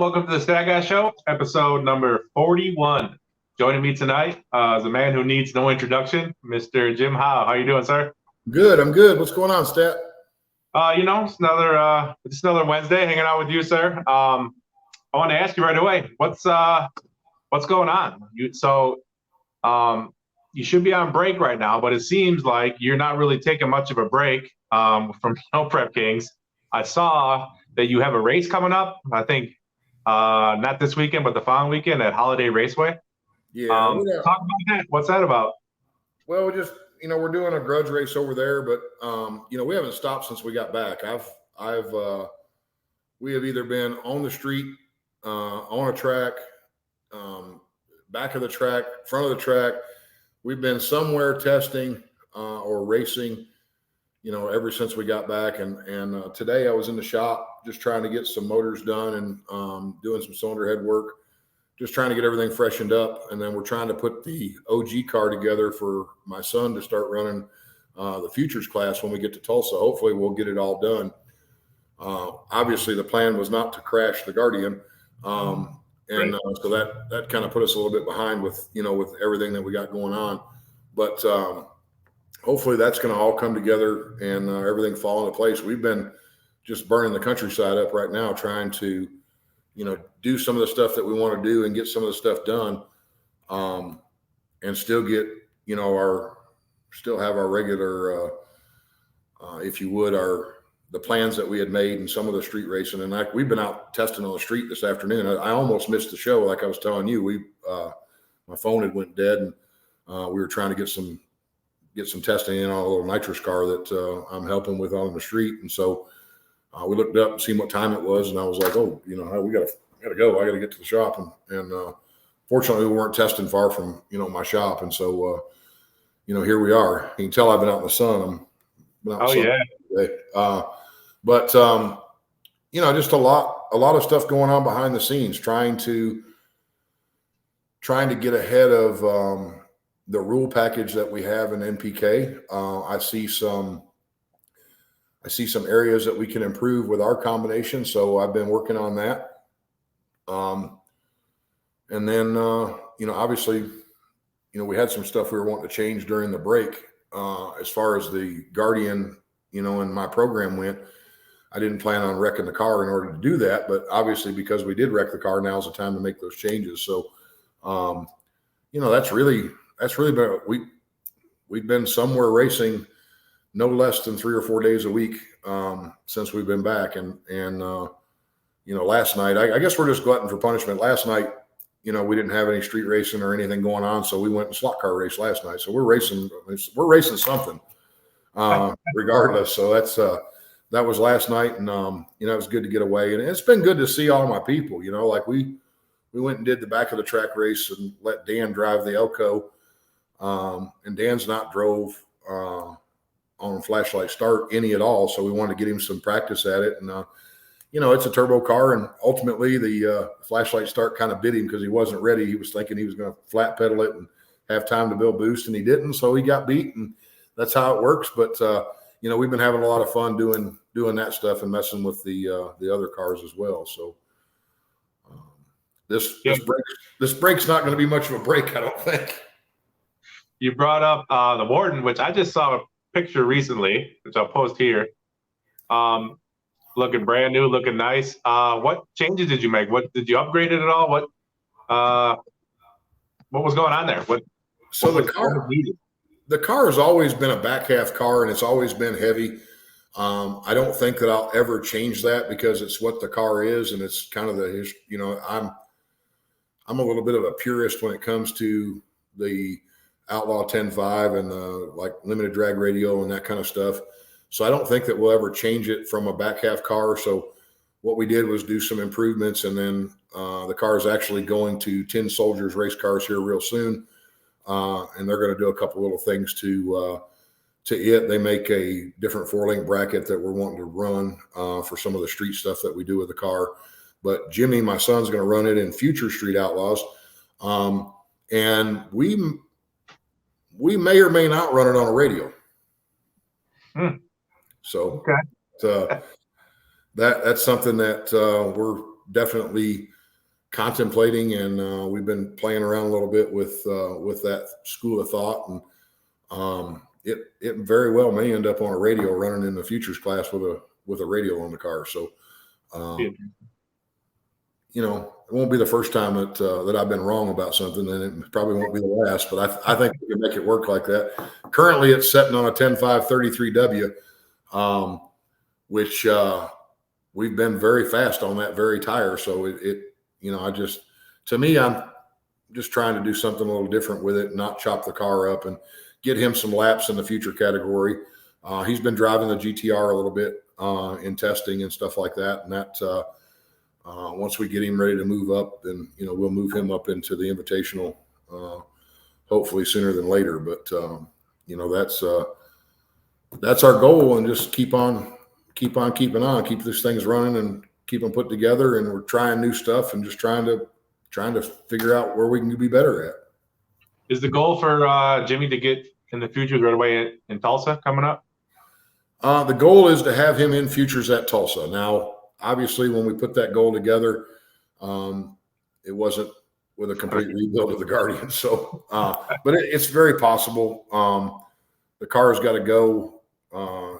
Welcome to the Stat Guy Show, episode number 41. Joining me tonight is a man who needs no introduction, Mr. Jim Howe. How you doing, sir? Good. I'm good. What's going on, Stat? It's another Wednesday hanging out with you, sir. I want to ask you right away, what's going on? You should be on break right now, but it seems like you're not really taking much of a break from Snow Prep Kings. I saw that you have a race coming up. I think not this weekend, but the following weekend at Holiday Raceway. Yeah. Talk about that. What's that about? Well, we're doing a grudge race over there, but we haven't stopped since we got back. We have either been on the street, on a track, back of the track, front of the track. We've been somewhere testing or racing, ever since we got back. And today I was in the shop just trying to get some motors done and doing some cylinder head work, just trying to get everything freshened up. And then we're trying to put the OG car together for my son to start running the futures class when we get to Tulsa. Hopefully we'll get it all done. Obviously the plan was not to crash the Guardian. So that kind of put us a little bit behind with everything that we got going on. But hopefully that's going to all come together and everything fall into place. We've been just burning the countryside up right now, trying to, do some of the stuff that we want to do and get some of the stuff done, and still get, still have our regular, the plans that we had made and some of the street racing. And we've been out testing on the street this afternoon. I almost missed the show. Like I was telling you, my phone had went dead, and we were trying to get some testing in on a little nitrous car that I'm helping with on the street. And so we looked up and seen what time it was, and I was like, we gotta go. I gotta get to the shop. And fortunately we weren't testing far from, my shop. And so, here we are. You can tell I've been out in the sun. Today. Just a lot of stuff going on behind the scenes, trying to get ahead of the rule package that we have in NPK. I see some areas that we can improve with our combination. So I've been working on that. And then, obviously, we had some stuff we were wanting to change during the break. As far as the Guardian, and my program went, I didn't plan on wrecking the car in order to do that. But obviously, because we did wreck the car, now's the time to make those changes. So, that's really been, we've been somewhere racing no less than 3 or 4 days a week since we've been back. And last night, I guess we're just glutton for punishment. Last night, we didn't have any street racing or anything going on, so we went and slot car race last night. So we're racing something regardless. So that was last night, and it was good to get away. And it's been good to see all my people. Like we went and did the back of the track race and let Dan drive the Elko. And Dan's not drove on flashlight start any at all, so we wanted to get him some practice at it. And it's a turbo car, and ultimately the flashlight start kind of bit him because he wasn't ready. He was thinking he was going to flat pedal it and have time to build boost, and he didn't, so he got beat, and that's how it works. But we've been having a lot of fun doing that stuff and messing with the other cars as well. So this break's not going to be much of a break, I don't think. You brought up the Warden, which I just saw a picture recently, which I'll post here. Looking brand new, looking nice. What changes did you make? What did you upgrade it at all? What was going on there? The car has always been a back half car, and it's always been heavy. I don't think that I'll ever change that because it's what the car is, and it's kind of I'm a little bit of a purist when it comes to the Outlaw 10.5 and the limited drag radio and that kind of stuff. So I don't think that we'll ever change it from a back half car. So what we did was do some improvements, and then the car is actually going to Tin Soldiers race cars here real soon. And they're going to do a couple little things to it. They make a different 4-link bracket that we're wanting to run for some of the street stuff that we do with the car. But Jimmy, my son's going to run it in future Street Outlaws. And we may or may not run it on a radio. So that's something that we're definitely contemplating, and we've been playing around a little bit with that school of thought, and it very well may end up on a radio running in the futures class with a radio on the car. So, it won't be the first time that I've been wrong about something, and it probably won't be the last. But I think we can make it work like that. Currently, it's setting on a 10.5 33W, which we've been very fast on that very tire. So I'm just trying to do something a little different with it, not chop the car up, and get him some laps in the future category. He's been driving the GTR a little bit in testing and stuff like that, and that. Once we get him ready to move up, then we'll move him up into the invitational, hopefully sooner than later. But that's our goal, and just keep on keeping on, keep these things running, and keep them put together. And we're trying new stuff, and just trying to figure out where we can be better at. Is the goal for Jimmy to get in the futures right away in Tulsa coming up? The goal is to have him in futures at Tulsa. Now, obviously, when we put that goal together, it wasn't with a complete rebuild of the Guardian. So, but it's very possible. The car's got to go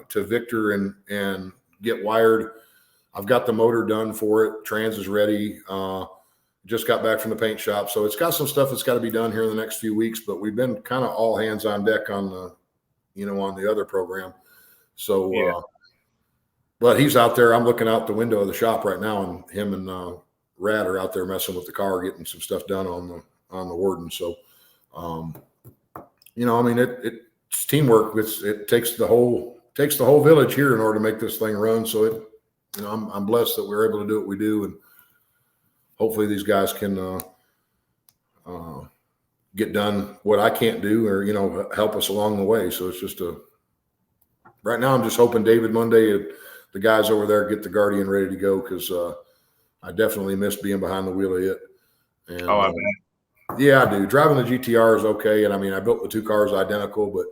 to Victor and get wired. I've got the motor done for it. Trans is ready. Just got back from the paint shop. So it's got some stuff that's got to be done here in the next few weeks, but we've been kind of all hands on deck on the other program. So, but he's out there. I'm looking out the window of the shop right now, and him and Rad are out there messing with the car, getting some stuff done on the Warden. So, it's teamwork. It takes the whole village here in order to make this thing run. So I'm blessed that we're able to do what we do, and hopefully these guys can get done what I can't do, or help us along the way. So it's just right now I'm just hoping David Monday, the guys over there, get the Guardian ready to go, because I definitely miss being behind the wheel of it. And, I bet. Yeah, I do. Driving the GTR is okay, and I built the two cars identical, but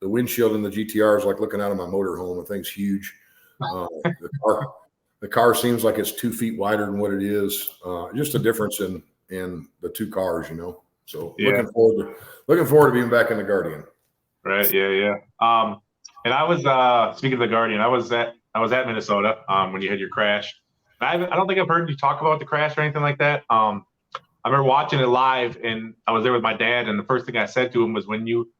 the windshield in the GTR is like looking out of my motorhome. The thing's huge. The car seems like it's 2 feet wider than what it is. Just a difference in the two cars, So looking forward to being back in the Guardian. Right. Yeah. And I was speaking of the Guardian, I was at Minnesota when you had your crash. I don't think I've heard you talk about the crash or anything like that. I remember watching it live, and I was there with my dad, and the first thing I said to him was, when you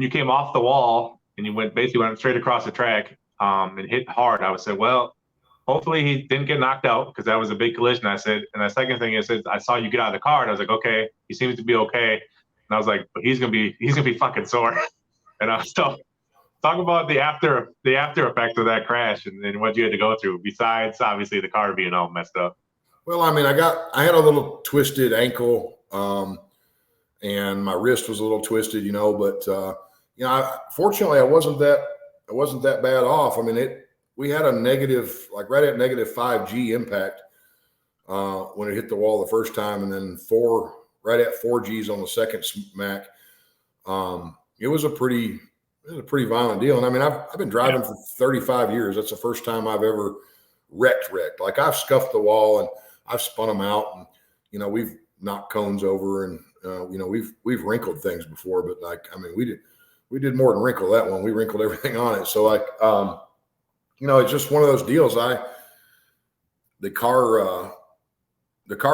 came off the wall and you went straight across the track and hit hard, I would say, well, hopefully he didn't get knocked out, because that was a big collision. I said, and the second thing is, I saw you get out of the car, and I was like, okay, he seems to be okay. And I was like, but he's gonna be fucking sore. And I was still talk about the after effects of that crash and what you had to go through, besides obviously the car being all messed up. Well, I had a little twisted ankle, and my wrist was a little twisted, but fortunately I wasn't that bad off. We had a negative, like right at -5G impact when it hit the wall the first time, and then right at 4Gs on the second smack. It was a pretty violent deal. And I've been driving for 35 years. That's the first time I've ever wrecked. Like, I've scuffed the wall and I've spun them out, and we've knocked cones over, and we've wrinkled things before, but we did more than wrinkle that one. We wrinkled everything on it. So it's just one of those deals. The car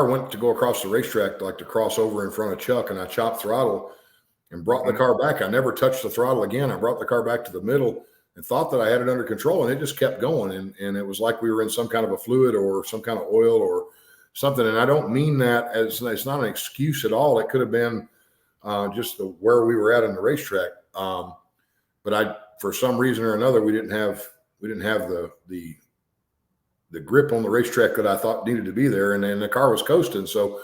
went to go across the racetrack, like to cross over in front of Chuck, and I chopped throttle and brought the car back. I never touched the throttle again. I brought the car back to the middle and thought that I had it under control, and it just kept going. And it was like we were in some kind of a fluid or some kind of oil or something. And I don't mean that as, it's not an excuse at all. It could have been just where we were at in the racetrack. But for some reason or another, we didn't have the grip on the racetrack that I thought needed to be there. And then the car was coasting. So,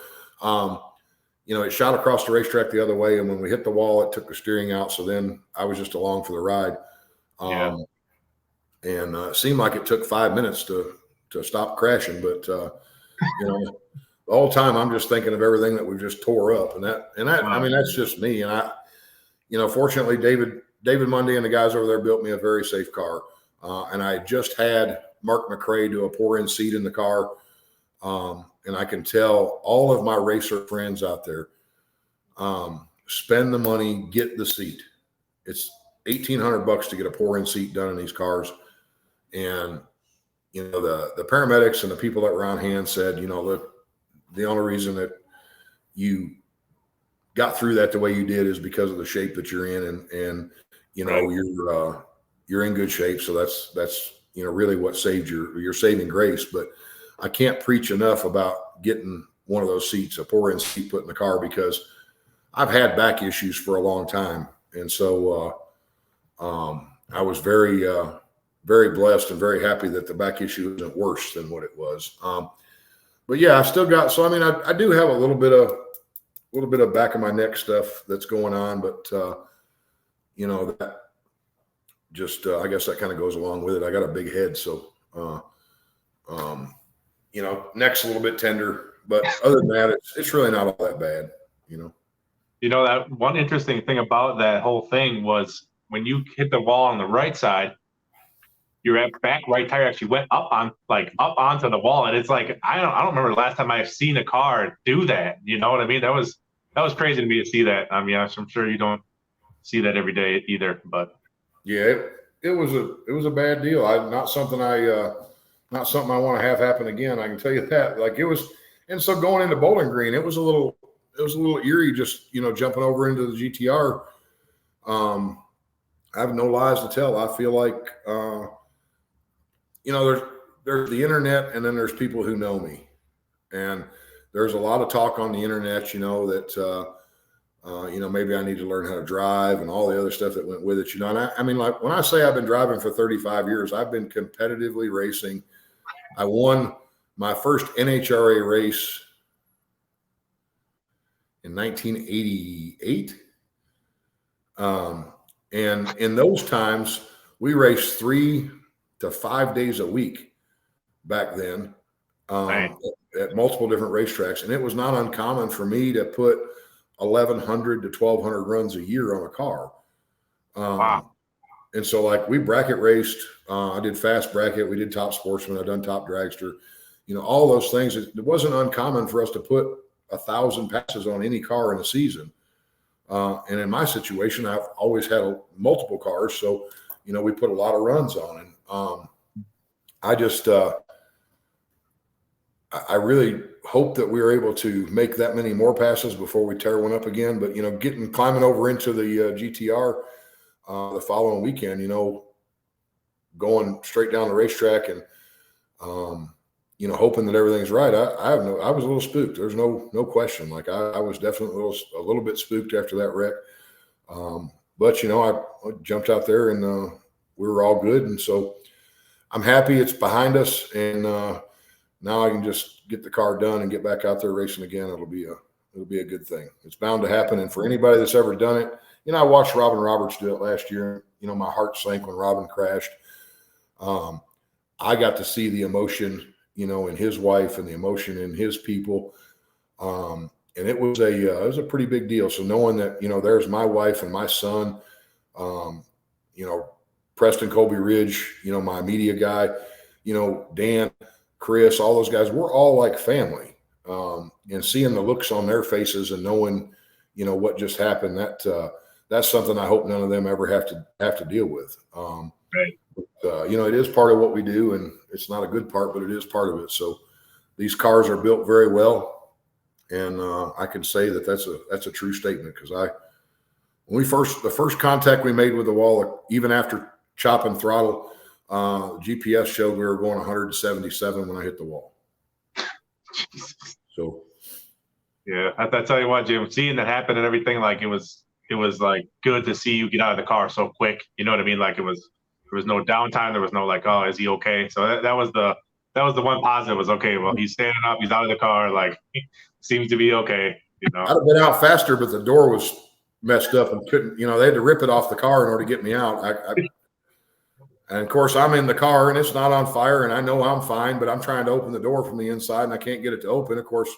it shot across the racetrack the other way. And when we hit the wall, it took the steering out. So then I was just along for the ride. And it seemed like it took 5 minutes to stop crashing. But, the whole time I'm just thinking of everything that we just tore up. And that's just me. And fortunately, David Monday and the guys over there built me a very safe car. And I just had Mark McRae do a pour-in seat in the car. And I can tell all of my racer friends out there, spend the money, get the seat. It's $1,800 to get a pour-in seat done in these cars. And, you know, the paramedics and the people that were on hand said, you know, look, the only reason that you got through that the way you did is because of the shape that you're in. And you know, right. You're in good shape. So that's, you know, really what saved your saving grace. But I can't preach enough about getting one of those seats, a pour-in seat put in the car, because I've had back issues for a long time. And so I was very, very blessed and very happy that the back issue isn't worse than what it was. But yeah, I still got, so I mean, I do have a little bit of back of my neck stuff that's going on, but you know, that just I guess that kind of goes along with it. I got a big head, so you know, neck's a little bit tender, but other than that, it's really not all that bad, you know. You know, that one interesting thing about that whole thing was when you hit the wall on the right side, your back right tire actually went up onto the wall, and it's like I don't remember the last time I've seen a car do that. You know what I mean? That was crazy to me to see that. I mean, I'm sure you don't see that every day either, but yeah, it was a bad deal. Not something I want to have happen again. I can tell you that. Like it was, and so going into Bowling Green, it was a little eerie, just, you know, jumping over into the GTR. I have no lies to tell. I feel like, you know, there's the internet, and then there's people who know me, and there's a lot of talk on the internet, you know, that, you know, maybe I need to learn how to drive and all the other stuff that went with it, you know. And I mean, like when I say I've been driving for 35 years, I've been competitively racing. I won my first NHRA race in 1988. And in those times, we raced 3 to 5 days a week back then, at multiple different racetracks. And it was not uncommon for me to put 1,100 to 1,200 runs a year on a car. Wow. And so like we bracket raced, I did fast bracket, we did top sportsman, I've done top dragster, you know, all those things. It wasn't uncommon for us to put 1,000 passes on any car in a season. And in my situation, I've always had multiple cars. So, you know, we put a lot of runs on. And I just, I really hope that we were able to make that many more passes before we tear one up again. But, you know, climbing over into the GTR the following weekend, you know, going straight down the racetrack and, you know, hoping that everything's right. I was a little spooked. There's no question. Like I was definitely a little bit spooked after that wreck. But, you know, I jumped out there and we were all good. And so I'm happy it's behind us. And now I can just get the car done and get back out there racing again. It'll be a good thing. It's bound to happen. And for anybody that's ever done it, you know, I watched Robin Roberts do it last year. You know, my heart sank when Robin crashed. I got to see the emotion, you know, in his wife and the emotion in his people. And it was a pretty big deal. So knowing that, you know, there's my wife and my son, you know, Preston Colby Ridge, you know, my media guy, you know, Dan, Chris, all those guys, we're all like family. And seeing the looks on their faces and knowing, you know, what just happened, that's something I hope none of them ever have to deal with. Right. But, you know, it is part of what we do, and it's not a good part, but it is part of it. So these cars are built very well, and I can say that that's a true statement, because the first contact we made with the wall, even after chopping throttle, GPS showed we were going 177 when I hit the wall. So, yeah, I tell you what, Jim, seeing that happen and everything, like it was like good to see you get out of the car so quick. You know what I mean? Like there was no downtime. There was no like, oh, is he okay? So that was the one positive, was okay. Well, he's standing up. He's out of the car. Like seems to be okay. You know, I'd have been out faster, but the door was messed up and couldn't. You know, they had to rip it off the car in order to get me out. And of course, I'm in the car and it's not on fire, and I know I'm fine, but I'm trying to open the door from the inside and I can't get it to open. Of course,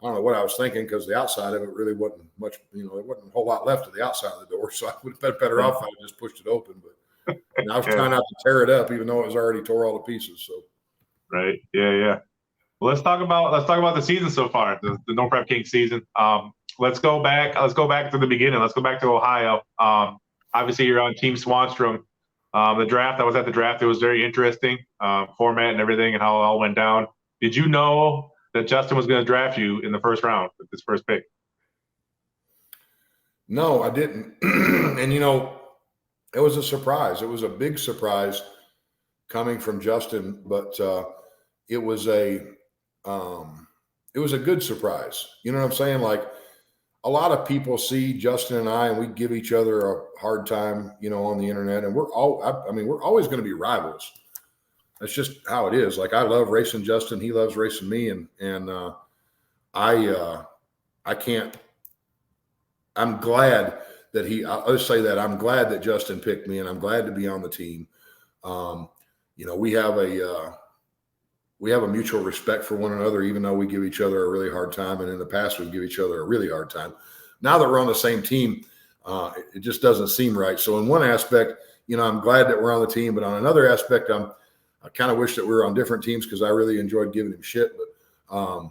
I don't know what I was thinking, because the outside of it really wasn't much, you know, there wasn't a whole lot left of the outside of the door. So I would have been better off if I just pushed it open. But I was trying not to tear it up, even though it was already tore all to pieces. So, right. Yeah. Well, let's talk about the season so far, the No Prep King season. Let's go back to the beginning. Let's go back to Ohio. Obviously, you're on Team Swanstrom. The draft, I was at the draft. It was very interesting, format and everything, and how it all went down. Did you know that Justin was going to draft you in the first round with his first pick? No, I didn't. And it was a surprise. It was a big surprise coming from Justin, but it was a good surprise. You know what I'm saying? Like, a lot of people see Justin and I, and we give each other a hard time, on the internet, and we're always going to be rivals. That's just how it is. Like, I love racing Justin, he loves racing me, and I can't. I'm glad that let's say that I'm glad that Justin picked me, and I'm glad to be on the team. We have a mutual respect for one another, even though we give each other a really hard time. And in the past, we give each other a really hard time. Now that we're on the same team, it just doesn't seem right. So in one aspect, I'm glad that we're on the team, but on another aspect, I kind of wish that we were on different teams, because I really enjoyed giving him shit. But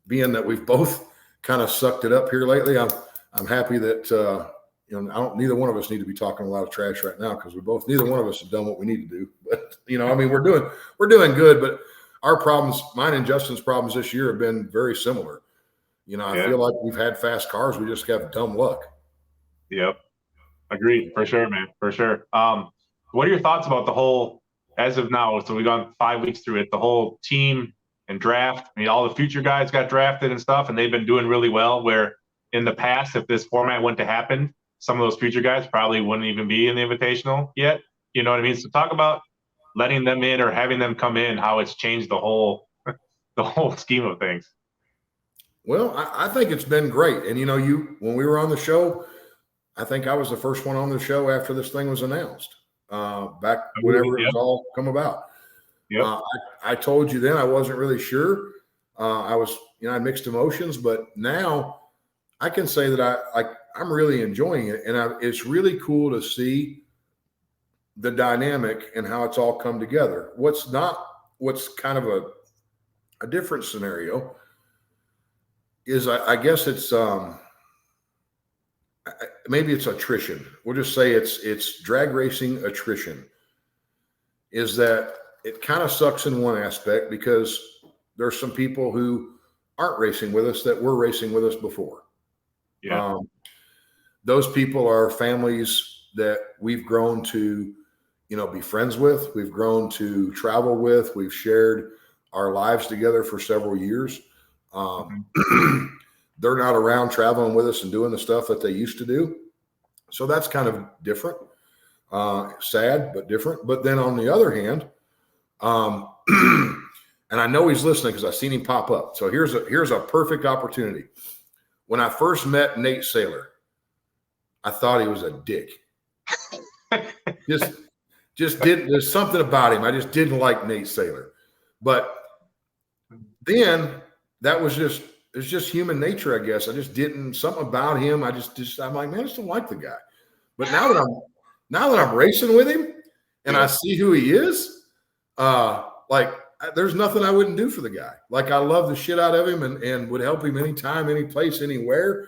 being that we've both kind of sucked it up here lately, I'm happy that neither one of us need to be talking a lot of trash right now, because neither one of us have done what we need to do. But we're doing good. But our problems, mine and Justin's problems this year, have been very similar. I feel like we've had fast cars. We just have dumb luck. Yep. Agreed. For sure, man. For sure. What are your thoughts about the whole, as of now, so we've gone 5 weeks through it, the whole team and draft? I mean, all the future guys got drafted and stuff, and they've been doing really well, where in the past, if this format went to happen, some of those future guys probably wouldn't even be in the Invitational yet. You know what I mean? So talk about letting them in or having them come in, how it's changed the whole scheme of things. Well, I think it's been great. And, when we were on the show, I think I was the first one on the show after this thing was announced, back whenever it was all come about. Yep. I told you then I wasn't really sure. I was, I had mixed emotions, but now I can say that I'm really enjoying it. And it's really cool to see the dynamic and how it's all come together. What's kind of a different scenario is I guess it's maybe it's attrition. We'll just say it's drag racing attrition. Is that it kind of sucks in one aspect, because there's some people who aren't racing with us that were racing with us before. Yeah. Those people are families that we've grown to, be friends with. We've grown to travel with. We've shared our lives together for several years. They're not around traveling with us and doing the stuff that they used to do. So that's kind of different, sad, but different. But then on the other hand, and I know he's listening because I've seen him pop up. So here's a perfect opportunity. When I first met Nate Saylor, I thought he was a dick. Just didn't. There's something about him. I just didn't like Nate Saylor. But then it's just human nature, I guess. I just didn't, something about him. I'm like, man, I just don't like the guy. But now that I'm racing with him and I see who he is, there's nothing I wouldn't do for the guy. Like, I love the shit out of him and would help him anytime, any place, anywhere.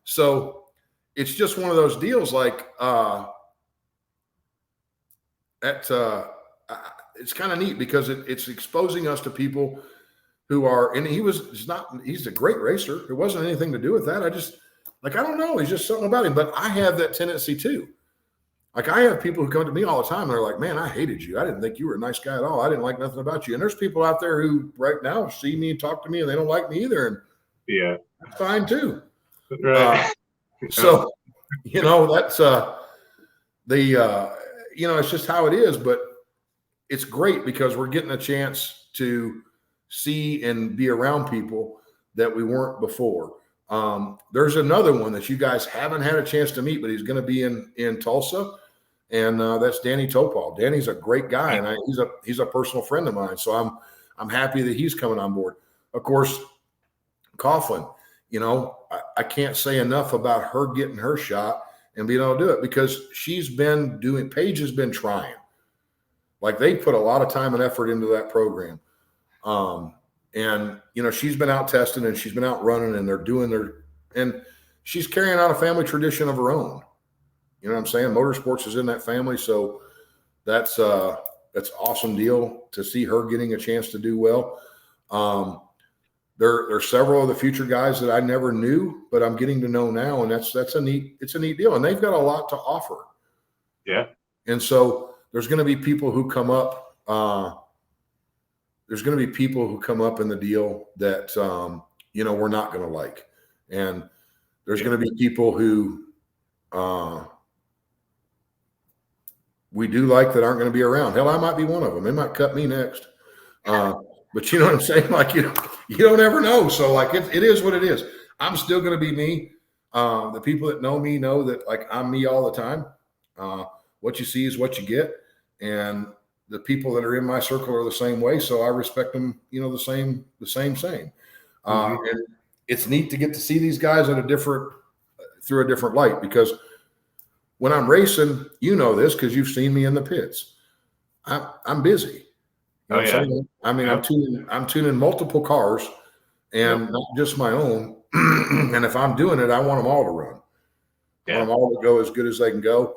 So it's just one of those deals. It's kind of neat, because it's exposing us to people who are, and he's a great racer. It wasn't anything to do with that. I don't know. He's just something about him, but I have that tendency too. Like, I have people who come to me all the time and they're like, man, I hated you. I didn't think you were a nice guy at all. I didn't like nothing about you. And there's people out there who right now see me and talk to me and they don't like me either. And yeah, that's fine too. Right. So, that's it's just how it is, but it's great because we're getting a chance to see and be around people that we weren't before. There's another one that you guys haven't had a chance to meet, but he's going to be in Tulsa, and that's Danny Topol. Danny's a great guy, and he's a personal friend of mine. So I'm happy that he's coming on board. Of course, Coughlin, I can't say enough about her getting her shot and being able to do it, because Paige has been trying. Like, they put a lot of time and effort into that program. And, you know, she's been out testing and she's been out running and they're doing and she's carrying on a family tradition of her own. You know what I'm saying? Motorsports is in that family. So that's awesome deal to see her getting a chance to do well. There are several of the future guys that I never knew, but I'm getting to know now. And it's a neat deal. And they've got a lot to offer. Yeah. And so there's going to be people who come up. There's going to be people who come up in the deal that, you know, we're not going to like. And there's going to be people who we do like that aren't going to be around. Hell, I might be one of them. They might cut me next. But you know what I'm saying? Like, you don't ever know. So like, it is what it is. I'm still going to be me. The people that know me know that like I'm me all the time. What you see is what you get. And the people that are in my circle are the same way. So I respect them, you know, the same. And it's neat to get to see these guys through a different light, because when I'm racing, you know this, because you've seen me in the pits. I'm busy. You know what I'm saying? I mean, I'm tuning multiple cars and not just my own. And if I'm doing it, I want them all to run. I want them all to go as good as they can go.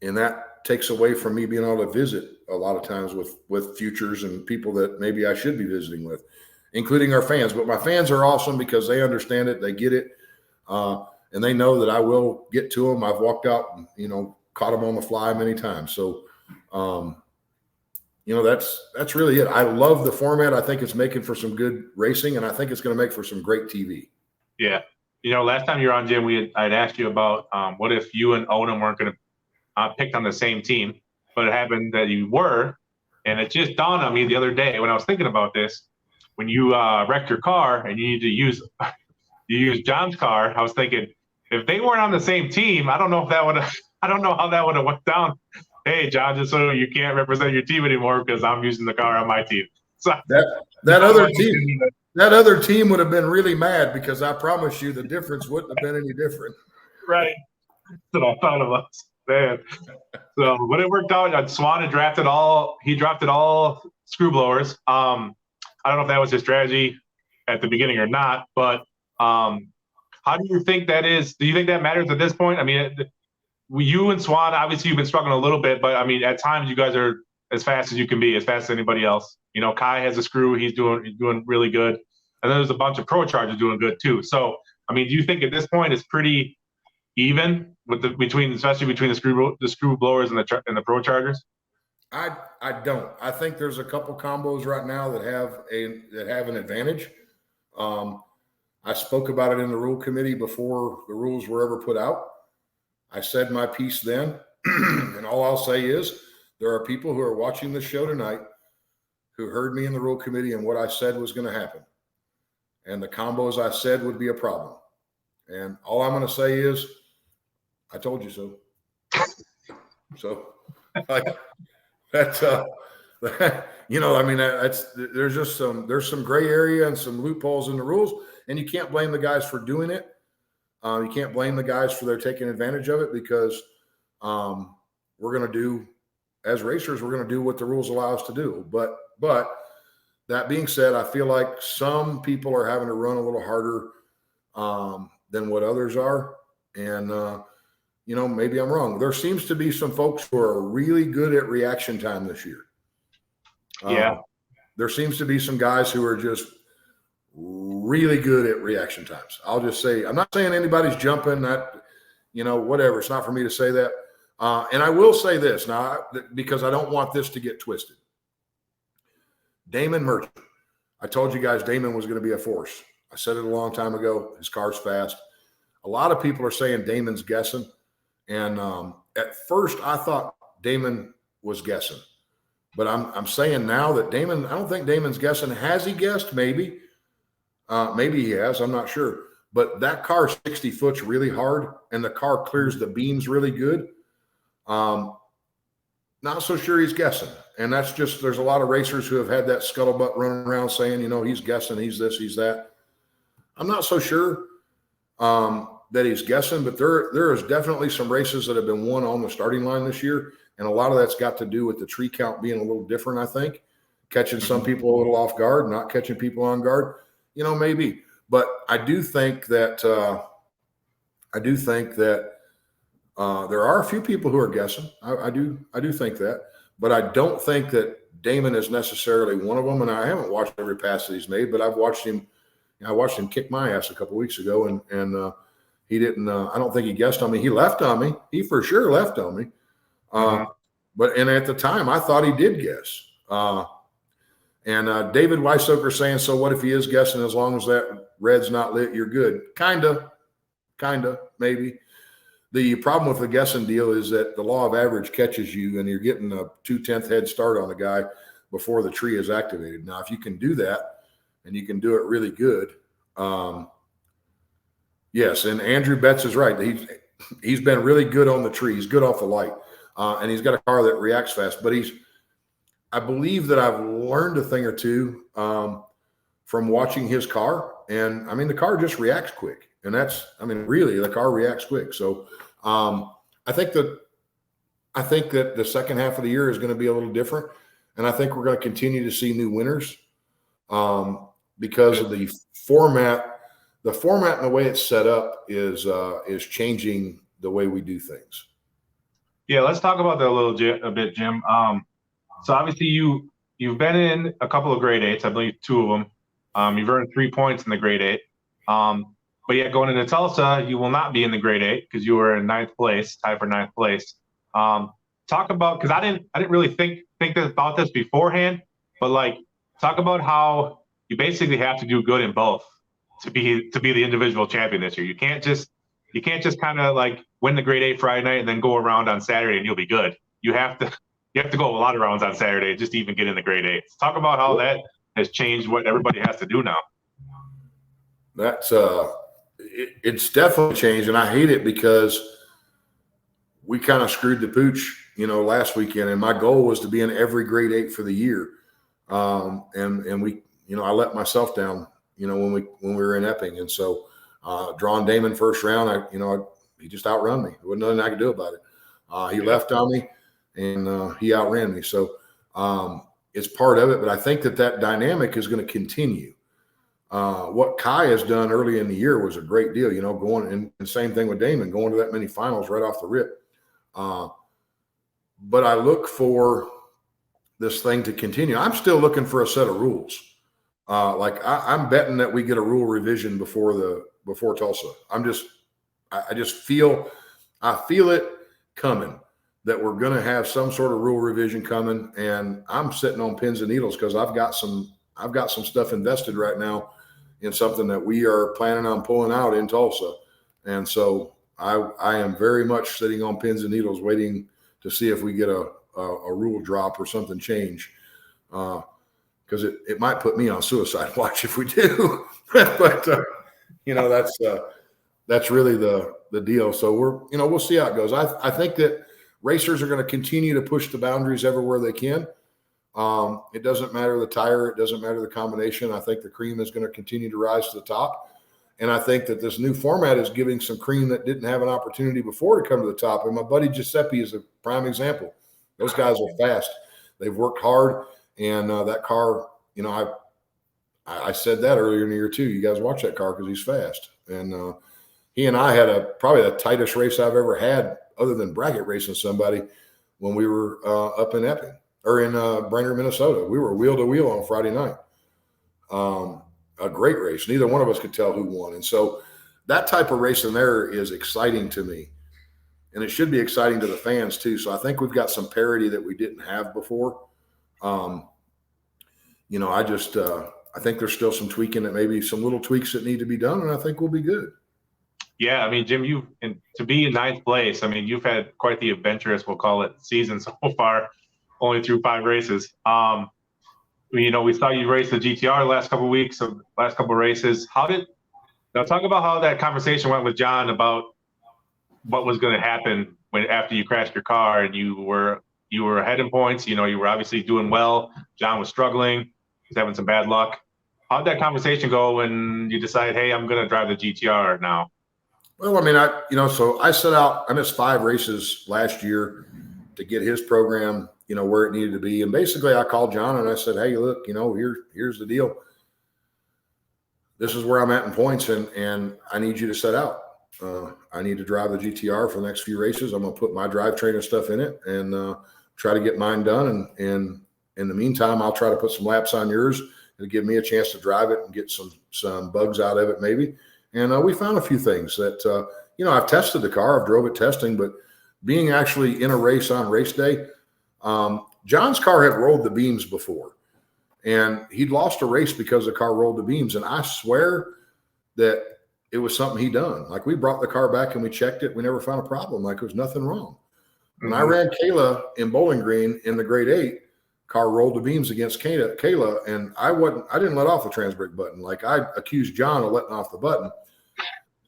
And that takes away from me being able to visit a lot of times with futures and people that maybe I should be visiting with, including our fans. But my fans are awesome because they understand it, they get it, and they know that I will get to them. I've walked out and, you know, caught them on the fly many times. So, you know, that's really it. I love the format. I think it's making for some good racing, and I think it's going to make for some great TV. Yeah. You know, last time you were on, Jim, I'd asked you about what if you and Odom weren't going to picked on the same team, but it happened that you were. And it just dawned on me the other day when I was thinking about this, when you wrecked your car and you need to use John's car. I was thinking, if they weren't on the same team, I don't know how that would have went down. Hey, John, just so you can't represent your team anymore because I'm using the car on my team. So that other team would have been really mad, because I promise you the difference wouldn't have been any different. Right. That's what I thought of us. Man. So when it worked out, Swan had drafted all screw blowers. I don't know if that was his strategy at the beginning or not, but how do you think that is? Do you think that matters at this point? I mean, you and Swan, obviously you've been struggling a little bit, but I mean, at times you guys are as fast as you can be, as fast as anybody else. You know, Kai has a screw, he's doing really good. And then there's a bunch of pro chargers doing good too. So, I mean, do you think at this point it's pretty even especially between the screw blowers and the pro chargers? I don't. I think there's a couple combos right now that have an advantage. I spoke about it in the rule committee before the rules were ever put out. I said my piece then, and all I'll say is there are people who are watching this show tonight who heard me in the rule committee and what I said was going to happen, and the combos I said would be a problem. And all I'm going to say is, I told you so. So, like, that's you know, I mean, there's some gray area and some loopholes in the rules, and you can't blame the guys for doing it. You can't blame the guys for their taking advantage of it, because we're going to do, as racers, we're going to do what the rules allow us to do. But that being said, I feel like some people are having to run a little harder than what others are, and you know, maybe I'm wrong. There seems to be some folks who are really good at reaction time this year. There seems to be some guys who are just really good at reaction times. I'll just say, I'm not saying anybody's jumping, that, you know, whatever. It's not for me to say that. And I will say this now, because I don't want this to get twisted. Damon Merchant. I told you guys Damon was going to be a force. I said it a long time ago. His car's fast. A lot of people are saying Damon's guessing. And at first I thought Damon was guessing, but I'm saying now that I don't think Damon's guessing. Has he guessed? Maybe he has. I'm not sure. But that car 60 foot's really hard, and the car clears the beams really good. Not so sure he's guessing. And that's just, there's a lot of racers who have had that scuttlebutt running around saying, you know, he's guessing, he's this, he's that. I'm not so sure that he's guessing, but there is definitely some races that have been won on the starting line this year. And a lot of that's got to do with the tree count being a little different, I think, catching some people a little off guard, not catching people on guard, maybe. But I do think that there are a few people who are guessing. I do think that, but I don't think that Damon is necessarily one of them. And I haven't watched every pass that he's made, but I've watched him. I watched him kick my ass a couple of weeks ago, and he didn't. I don't think he guessed on me. He left on me. He for sure left on me. But at the time, I thought he did guess. And David Weissoker saying, so what if he is guessing? As long as that red's not lit, you're good. Kinda, maybe. The problem with the guessing deal is that the law of average catches you, and you're getting a 2/10 head start on the guy before the tree is activated. Now, if you can do that, and you can do it really good, yes. And Andrew Betts is right. He's been really good on the tree. He's good off the light, and he's got a car that reacts fast. But I believe that I've learned a thing or two from watching his car, and I mean the car just reacts quick. And really, the car reacts quick. So I think that the second half of the year is going to be a little different, and I think we're going to continue to see new winners because of the format. The format and the way it's set up is changing the way we do things. Yeah, let's talk about that a bit, Jim. So obviously you've been in a couple of grade 8s, I believe 2 of them. You've earned 3 points in the grade 8. But yet going into Tulsa, you will not be in the grade 8 because you were in 9th place, tied for 9th place. Talk about, because I didn't really think about this beforehand, but like talk about how you basically have to do good in both to be the individual champion this year. You can't just kind of like win the grade 8 Friday night and then go around on Saturday and you'll be good. You have to go a lot of rounds on Saturday just to even get in the grade 8. Talk about how that has changed what everybody has to do now. That's it's definitely changed, and I hate it because we kind of screwed the pooch, last weekend, and my goal was to be in every grade 8 for the year. And we, I let myself down, when we were in Epping, and so drawing Damon first round, he just outrun me. There wasn't nothing I could do about it. He left on me, and he outran me. So it's part of it, but I think that dynamic is going to continue. What Kai has done early in the year was a great deal, going, and same thing with Damon, going to that many finals right off the rip. But I look for this thing to continue. I'm still looking for a set of rules. I'm betting that we get a rule revision before Tulsa. I just feel it coming, that we're going to have some sort of rule revision coming, and I'm sitting on pins and needles because I've got some stuff invested right now in something that we are planning on pulling out in Tulsa. And so I am very much sitting on pins and needles waiting to see if we get a rule drop or something change. Because it might put me on suicide watch if we do. But, that's really the deal. So we'll see how it goes. I think that racers are going to continue to push the boundaries everywhere they can. It doesn't matter the tire. It doesn't matter the combination. I think the cream is going to continue to rise to the top. And I think that this new format is giving some cream that didn't have an opportunity before to come to the top. And my buddy Giuseppe is a prime example. Those guys are fast. They've worked hard. And that car, I said that earlier in the year too. You guys watch that car because he's fast. And he and I had probably the tightest race I've ever had other than bracket racing somebody when we were up in Epping. Or in Brainerd, Minnesota. We were wheel to wheel on Friday night. A great race. Neither one of us could tell who won. And so that type of racing there is exciting to me. And it should be exciting to the fans too. So I think we've got some parity that we didn't have before. I think there's still some tweaking, that maybe some little tweaks that need to be done, and I think we'll be good. Yeah, I mean, Jim, to be in 9th place, I mean, you've had quite the adventurous, we'll call it, season so far. Only through 5 races. We saw you race the GTR the last couple of weeks, so last couple of races. Now talk about how that conversation went with John about what was going to happen after you crashed your car and you were ahead in points. You were obviously doing well. John was struggling. He was having some bad luck. How'd that conversation go when you decided, hey, I'm going to drive the GTR now? Well, I mean, so I set out. I missed 5 races last year to get his program, where it needed to be. And basically I called John and I said, hey, look, here's the deal. This is where I'm at in points, and I need you to set out. I need to drive the GTR for the next few races. I'm going to put my drivetrain and stuff in it and try to get mine done. And in the meantime, I'll try to put some laps on yours and give me a chance to drive it and get some bugs out of it maybe. And we found a few things that, I've tested the car. I've drove it testing, but being actually in a race on race day, John's car had rolled the beams before. And he'd lost a race because the car rolled the beams. And I swear that it was something he done. Like, we brought the car back and we checked it. We never found a problem. Like, there was nothing wrong. When I ran Kayla in Bowling Green in the grade 8, car rolled the beams against Kayla, and I didn't let off the trans brake button. Like, I accused John of letting off the button.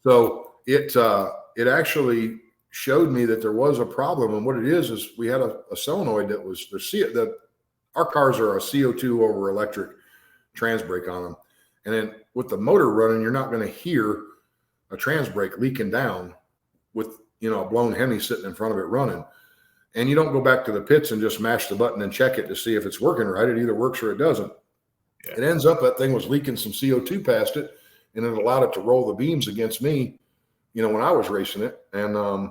So it actually showed me that there was a problem. And what it is we had a solenoid that was our cars are a CO2 over electric trans brake on them. And then with the motor running, you're not going to hear a trans brake leaking down with, a blown Hemi sitting in front of it running. And you don't go back to the pits and just mash the button and check it to see if it's working right. It either works or it doesn't. Yeah. It ends up that thing was leaking some CO2 past it, and it allowed it to roll the beams against me, when I was racing it. And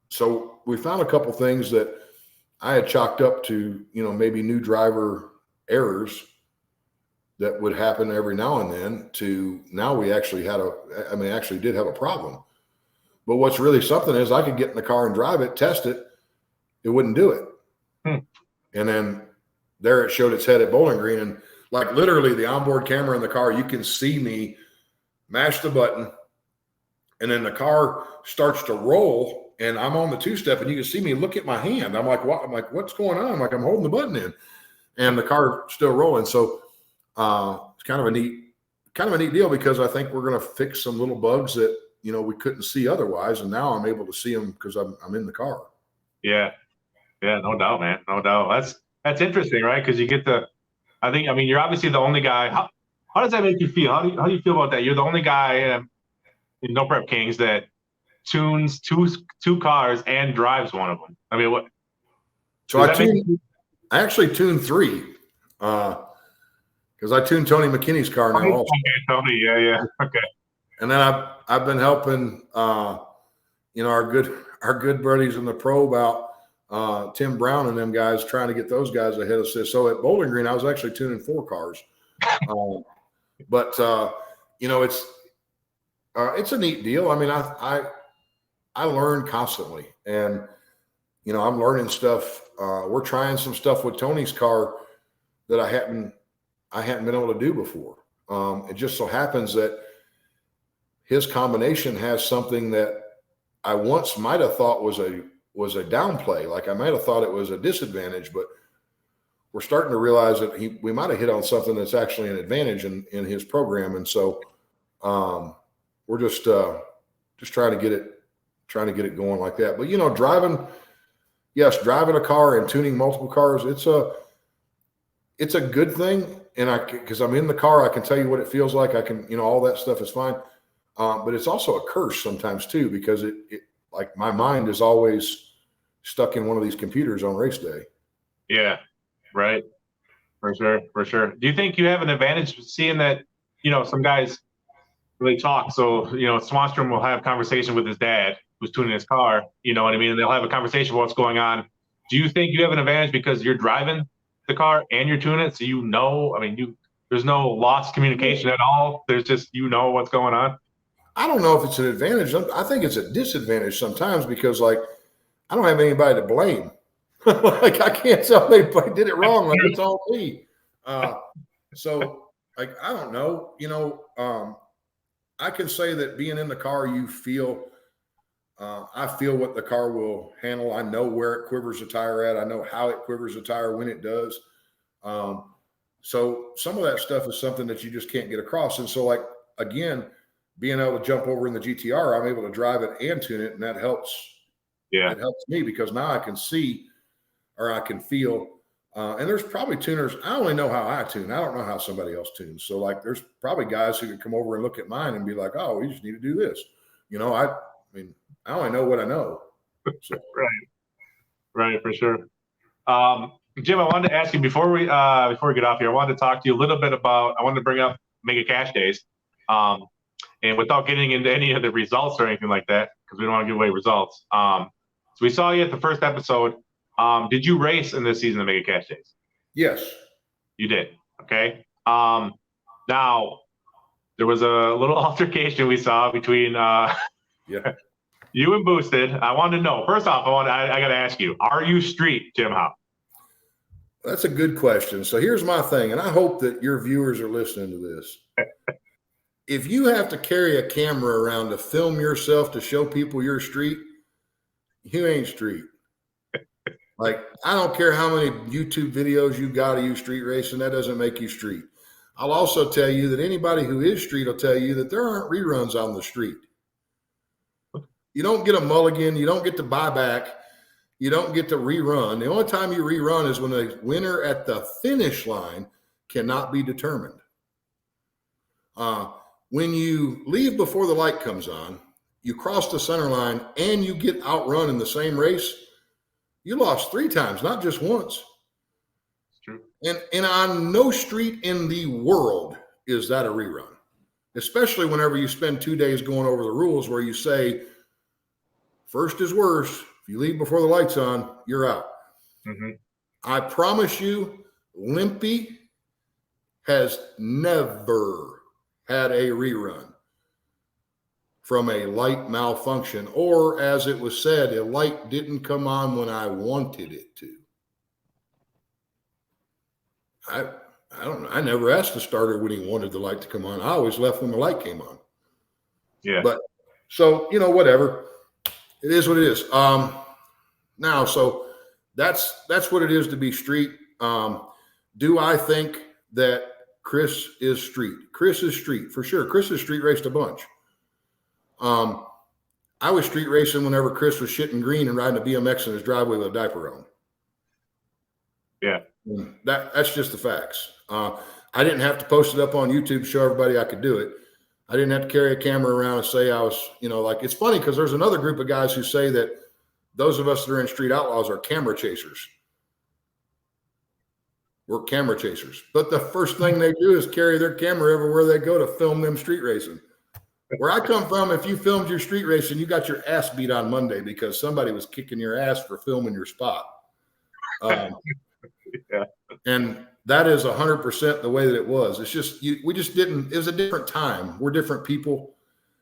so we found a couple things that I had chalked up to, maybe new driver errors that would happen every now and then, to now we actually did have a problem. But what's really something is I could get in the car and drive it, test it. It wouldn't do it. And then there it showed its head at Bowling Green. And like, literally the onboard camera in the car, you can see me mash the button, and then the car starts to roll, and I'm on the 2-step, and you can see me look at my hand. I'm like, what? I'm like, what's going on? I'm like, I'm holding the button in, and the car still rolling. So it's kind of a neat deal, because I think we're going to fix some little bugs that, we couldn't see otherwise. And now I'm able to see them because I'm in the car. Yeah. Yeah, no doubt, man. No doubt. That's interesting, right? Because you get you're obviously the only guy. How does that make you feel? How do you feel about that? You're the only guy in No Prep Kings that tunes two cars and drives one of them. I mean, what? So I actually tuned 3 because I tuned Tony McKinney's car now. Also. Okay, Tony. Yeah. Okay. And then I've been helping our good buddies in the pro about Tim Brown and them guys, trying to get those guys ahead of us. So at Bowling Green, I was actually tuning 4 cars. But it's a neat deal. I mean, I learn constantly, and I'm learning stuff. We're trying some stuff with Tony's car that I hadn't been able to do before. It just so happens that his combination has something that I once might have thought was a downplay. Like, I might have thought it was a disadvantage, but we're starting to realize that we might have hit on something that's actually an advantage in his program. And so we're just trying to get it going like that. But driving a car and tuning multiple cars, it's a good thing. And because I'm in the car, I can tell you what it feels like. I can, all that stuff is fine. But it's also a curse sometimes too, because it like, my mind is always stuck in one of these computers on race day. Yeah. Right. For sure. Do you think you have an advantage seeing that, some guys really talk? So, Swanstrom will have a conversation with his dad who's tuning his car, you know what I mean? And they'll have a conversation about what's going on. Do you think you have an advantage because you're driving the car and you're tuning it? So, there's no lost communication at all. There's just, what's going on. I don't know if it's an advantage. I think it's a disadvantage sometimes, because like, I don't have anybody to blame. Like, I can't tell they did it wrong. Like, it's all me. So like, I don't know, I can say that being in the car, you feel, I feel what the car will handle. I know where it quivers the tire at. I know how it quivers the tire when it does. So some of that stuff is something that you just can't get across. And so, like, again, being able to jump over in the GTR, I'm able to drive it and tune it. And that helps. Yeah. It helps me, because now I can see, or I can feel, and there's probably tuners. I only know how I tune. I don't know how somebody else tunes. So like, there's probably guys who could come over and look at mine and be like, oh, we just need to do this. I only know what I know. So. Right. Right, for sure. Jim, I wanted to ask you before we get off here, I wanted to talk to you a little bit about. I wanted to bring up Mega Cash Days, and without getting into any of the results or anything like that, because we don't want to give away results. So we saw you at the first episode. Did you race in this season of Mega Cash Days? Yes. You did. Okay. Now there was a little altercation we saw between Yeah. you and Boosted. I wanted to know. First off, I got to ask you: are you street, Jim Howe? That's a good question. So here's my thing, and I hope that your viewers are listening to this. If you have to carry a camera around to film yourself to show people you're street, you ain't street. Like, I don't care how many YouTube videos you got of you street racing, that doesn't make you street. I'll also tell you that anybody who is street will tell you that there aren't reruns on the street. You don't get a mulligan. You don't get to buy back. You don't get to rerun. The only time you rerun is when the winner at the finish line cannot be determined. When you leave before the light comes on, you cross the center line, and you get outrun in the same race, you lost 3 times, not just once. It's true. And on no street in the world is that a rerun, especially whenever you spend 2 days going over the rules where you say, first is worse. If you leave before the light's on, you're out. Mm-hmm. I promise you, Limpy has never had a rerun from a light malfunction, or as it was said, a light didn't come on when I wanted it to. I don't know. I never asked the starter when he wanted the light to come on. I always left when the light came on. Yeah. But so, whatever. It is what it is. Now, so that's what it is to be street. Do I think that Chris is street? Chris is street for sure. Chris has street raced a bunch. I was street racing whenever Chris was shitting green and riding a BMX in his driveway with a diaper on. Yeah. That's just the facts. I didn't have to post it up on YouTube to show everybody I could do it. I didn't have to carry a camera around and say I was, like, it's funny because there's another group of guys who say that those of us that are in Street Outlaws are camera chasers. We're camera chasers. But the first thing they do is carry their camera everywhere they go to film them street racing. Where I come from, if you filmed your street racing, you got your ass beat on Monday because somebody was kicking your ass for filming your spot. Yeah. And that is 100% the way that it was. It's just, we just didn't, it was a different time. We're different people.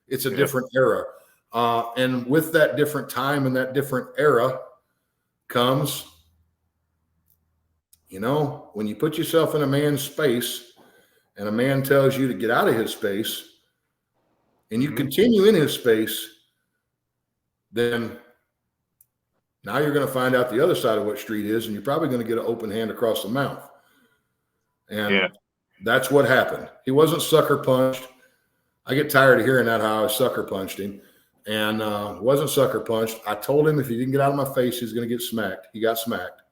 It's a different era. And with that different time and that different era comes, when you put yourself in a man's space and a man tells you to get out of his space and you continue in his space, then now you're going to find out the other side of what street is, and you're probably going to get an open hand across the mouth. And that's what happened. He wasn't sucker punched. I get tired of hearing that, how I sucker punched him. And wasn't sucker punched. I told him if he didn't get out of my face, he's going to get smacked. He got smacked.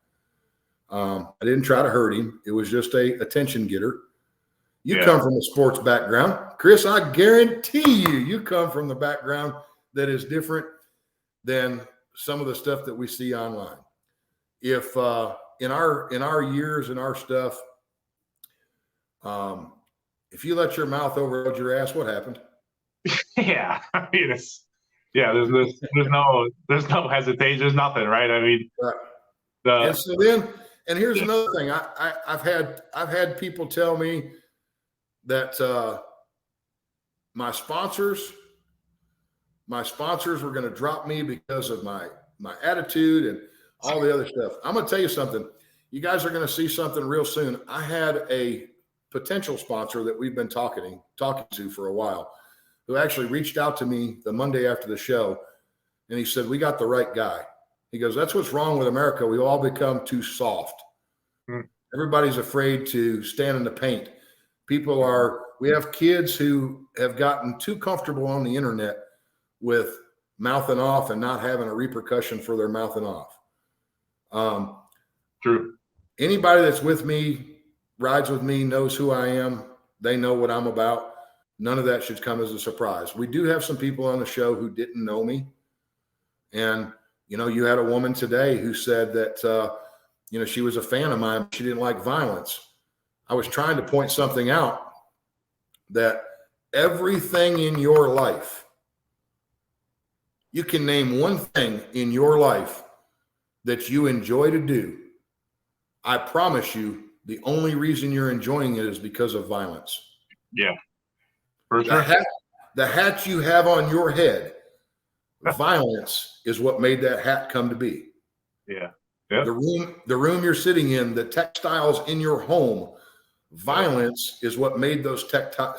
I didn't try to hurt him. It was just a attention getter. You come from a sports background. Chris, I guarantee you come from the background that is different than some of the stuff that we see online. If in our years and our stuff, if you let your mouth overload your ass, what happened? Yeah, I mean, there's no hesitation, there's nothing, right? I mean, and so then, and here's another thing. I've had people tell me that my sponsors were going to drop me because of my attitude and all the other stuff. I'm going to tell you something. You guys are going to see something real soon. I had a potential sponsor that we've been talking to for a while, who actually reached out to me the Monday after the show. And he said, we got the right guy. He goes, that's what's wrong with America. We all become too soft. Everybody's afraid to stand in the paint. We have kids who have gotten too comfortable on the internet with mouthing off and not having a repercussion for their mouthing off. True. Anybody that's with me, rides with me, knows who I am. They know what I'm about. None of that should come as a surprise. We do have some people on the show who didn't know me. And You know, you had a woman today who said that, you know, she was a fan of mine. She didn't like violence. I was trying to point something out, that everything in your life, you can name one thing in your life that you enjoy to do. I promise you, the only reason you're enjoying it is because of violence. Yeah, for sure. The hat you have on your head, violence is what made that hat come to be. Yeah. Yep. The room you're sitting in, the textiles in your home, violence is what made those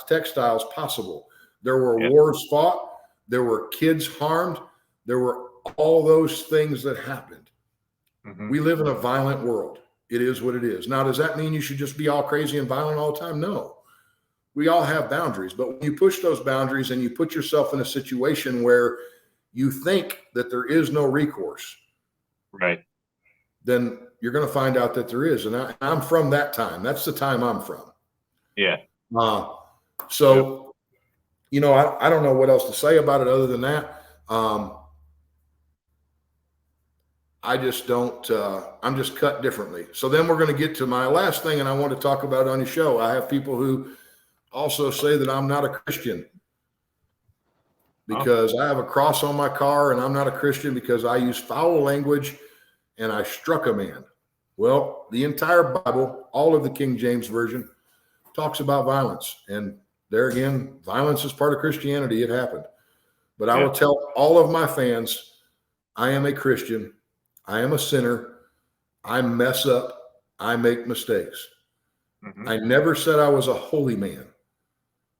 textiles possible. There were wars fought. There were kids harmed. There were all those things that happened. Mm-hmm. We live in a violent world. It is what it is. Now, does that mean you should just be all crazy and violent all the time? No. We all have boundaries. But when you push those boundaries and you put yourself in a situation where you think that there is no recourse, right, then you're going to find out that there is. And I'm from that time. That's the time I'm from. Yeah. So, you know, I don't know what else to say about it other than that. I just don't, I'm just cut differently. So then we're going to get to my last thing, and I want to talk about on your show. I have people who also say that I'm not a Christian because I have a cross on my car, and I'm not a Christian because I use foul language and I struck a man. Well, the entire Bible, all of the King James Version, talks about violence. And there again, violence is part of Christianity. It happened. But I will tell all of my fans, I am a Christian. I am a sinner. I mess up. I make mistakes. Mm-hmm. I never said I was a holy man.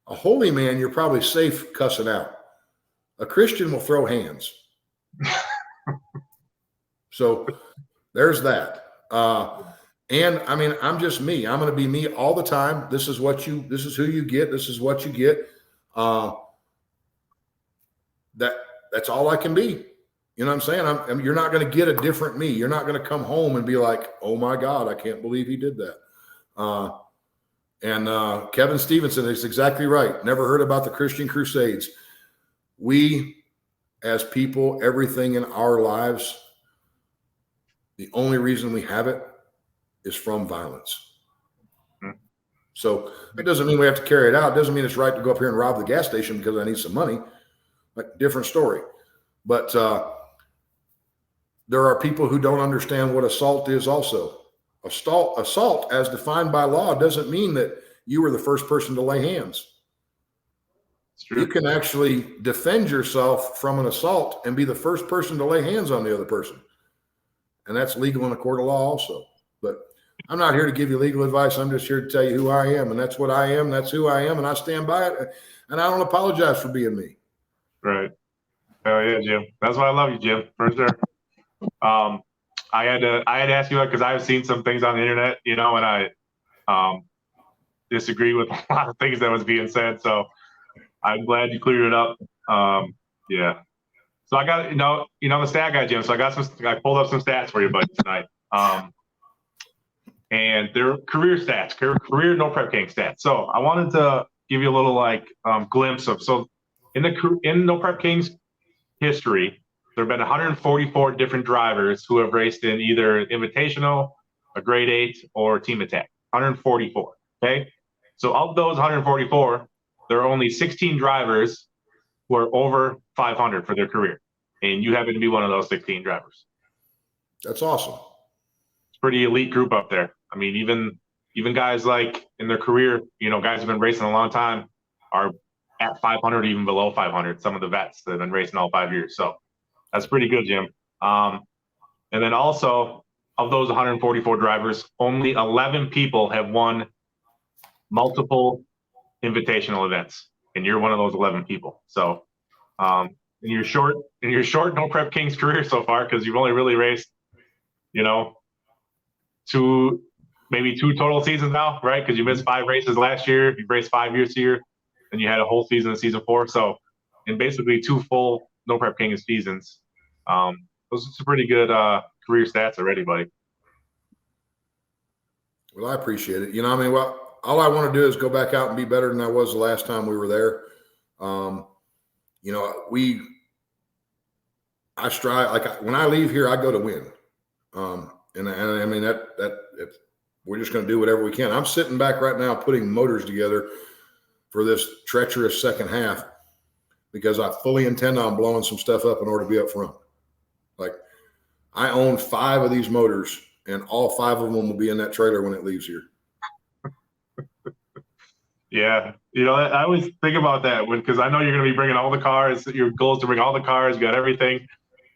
A holy man, you're probably safe cussing out. A Christian will throw hands. So there's that. And I mean, I'm just me. I'm going to be me all the time. This is who you get. This is what you get. That's all I can be. You know what I'm saying? You're not going to get a different me. You're not going to come home and be like, oh my God, I can't believe he did that. And Kevin Stevenson is exactly right. Never heard about the Christian Crusades. We, as people, everything in our lives, the only reason we have it is from violence. Mm-hmm. So it doesn't mean we have to carry it out. It doesn't mean it's right to go up here and rob the gas station because I need some money. Like, different story. But there are people who don't understand what assault is also. Assault, as defined by law, doesn't mean that you were the first person to lay hands. You can actually defend yourself from an assault and be the first person to lay hands on the other person. And that's legal in a court of law also. But I'm not here to give you legal advice. I'm just here to tell you who I am. And that's what I am. That's who I am. And I stand by it. And I don't apologize for being me. Right. Oh yeah, Jim. That's why I love you, Jim, for sure. I had to ask you that because I've seen some things on the internet, you know, and I disagree with a lot of things that was being said. So I'm glad you cleared it up. Yeah. So I got, you know the stat guy, Jim. So I pulled up some stats for you, buddy, tonight. And they're career stats, career no prep king stats. So I wanted to give you a little glimpse of, so in no prep kings history, there have been 144 different drivers who have raced in either invitational, a grade 8, or team attack. 144. Okay. So of those 144, there are only 16 drivers who are over 500 for their career. And you happen to be one of those 16 drivers. That's awesome. It's a pretty elite group up there. I mean, even guys like in their career, you know, guys who've been racing a long time are at 500, even below 500. Some of the vets that have been racing all 5 years. So that's pretty good, Jim. And then also, of those 144 drivers, only 11 people have won multiple invitational events. And you're one of those 11 people. So in your short no prep kings career so far, because you've only really raced, you know, maybe two total seasons now, right? Because you missed 5 races last year, you raced 5 years here, and you had a whole season in season 4. So in basically 2 full no prep kings seasons, those are some pretty good career stats already, buddy. Well, I appreciate it. You know, I mean, well, all I want to do is go back out and be better than I was the last time we were there. You know, I strive, like when I leave here, I go to win. And I mean, we're just going to do whatever we can. I'm sitting back right now putting motors together for this treacherous second half because I fully intend on blowing some stuff up in order to be up front. Like I own 5 of these motors and all 5 of them will be in that trailer when it leaves here. Yeah. I always think about that because I know you're going to be bringing all the cars. Your goal is to bring all the cars. You got everything.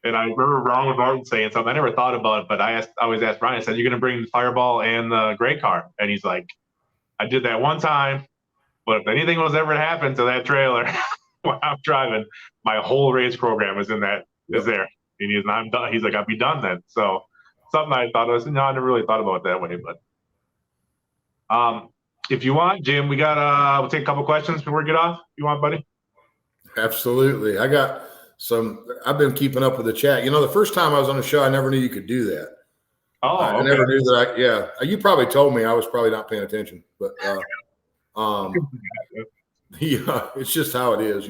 And I remember Ron with Warden saying something. I never thought about it, but I always asked Brian, I said, you're going to bring the Fireball and the gray car. And he's like, I did that one time, but if anything was ever to happen to that trailer while I'm driving, my whole race program is there. And I'm done. He's like, I'll be done then. So something I thought of, I never really thought about it that way, but if you want, Jim, we'll take a couple questions before we get off. You want, buddy? Absolutely. I've been keeping up with the chat. The first time I was on the show, I never knew you could do that. Oh, okay. I never knew that. You probably told me. I was probably not paying attention, but it's just how it is.